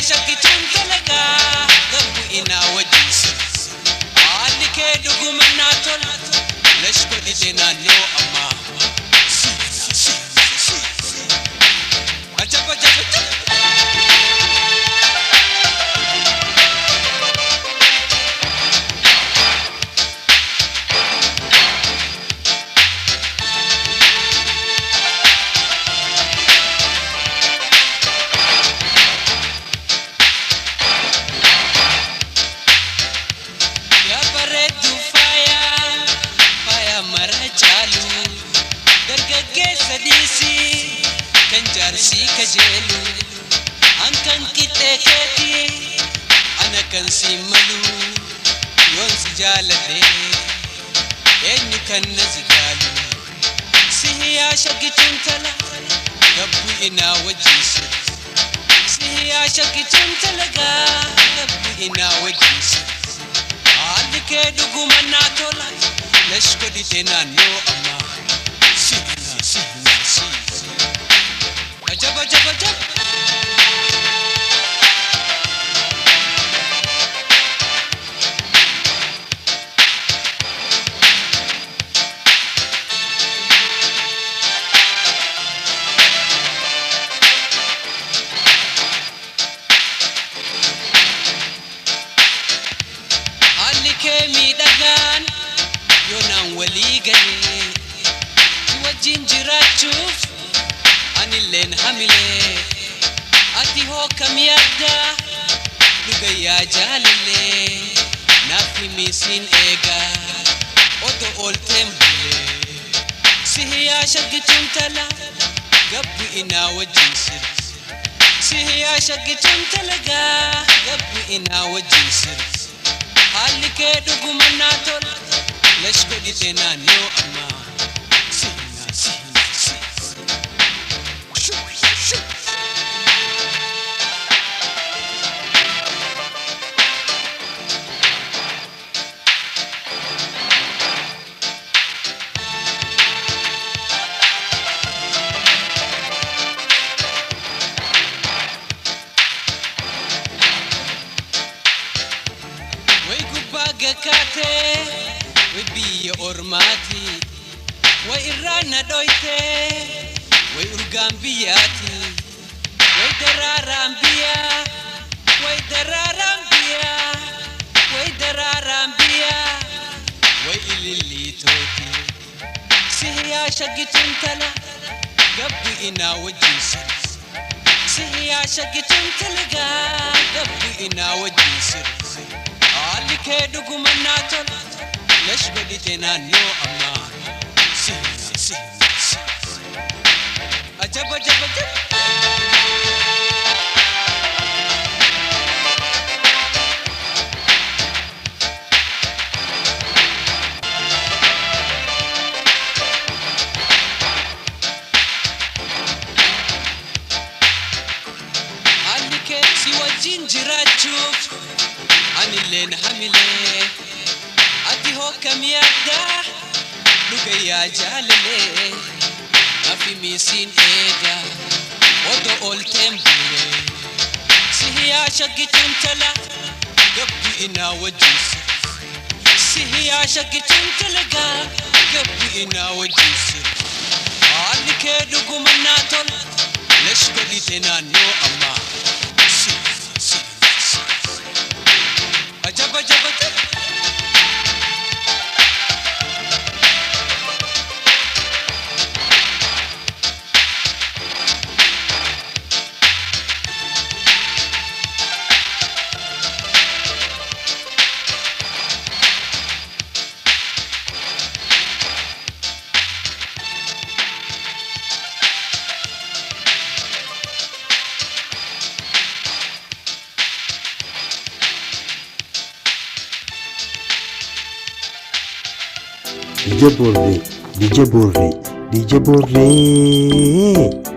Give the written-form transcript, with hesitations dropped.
shakitun talaga gabu ina wajis alike dugumana tol lesh ko ditena no amma ajaba jaba si kajelu ankan kiteketi ana kan si malu yon si jalade enyu kan nazigalu siya shagitun tala gabu ina wajis siya shagitun talaga gabu ina wajis alike dugumana tola leshko ditena no amma sina jaba jaba jaba alike mi dagan yonan wali gane wajin jirachuf len hamile ati ho kamiyada lugaya jalile nafi misin ega odo oltembule siya shagitun tala gabu ina wajisir siya shagitun talaga gabu ina wajisir halike dugumana tol leshko ditena no amma gakate we biya ormati we irana doite we urgambiyati we dararambia we dararambia we dararambia we ililitoti siya shagitun tala gabu ina wajis siya shagitun talaga gabu ina wajis alike dugumana tol lesh goditena no amma ajaba jaba alike siwa jinjirachuf len hamile ati ho kamiyada lugaya jalile nafi misin ega odo oltembule siya shagitun tala gabu ina wajis siya shagitun talaga gabu ina wajis alike dugumana tol leshko ditena no amma jaba jaba DJ Borre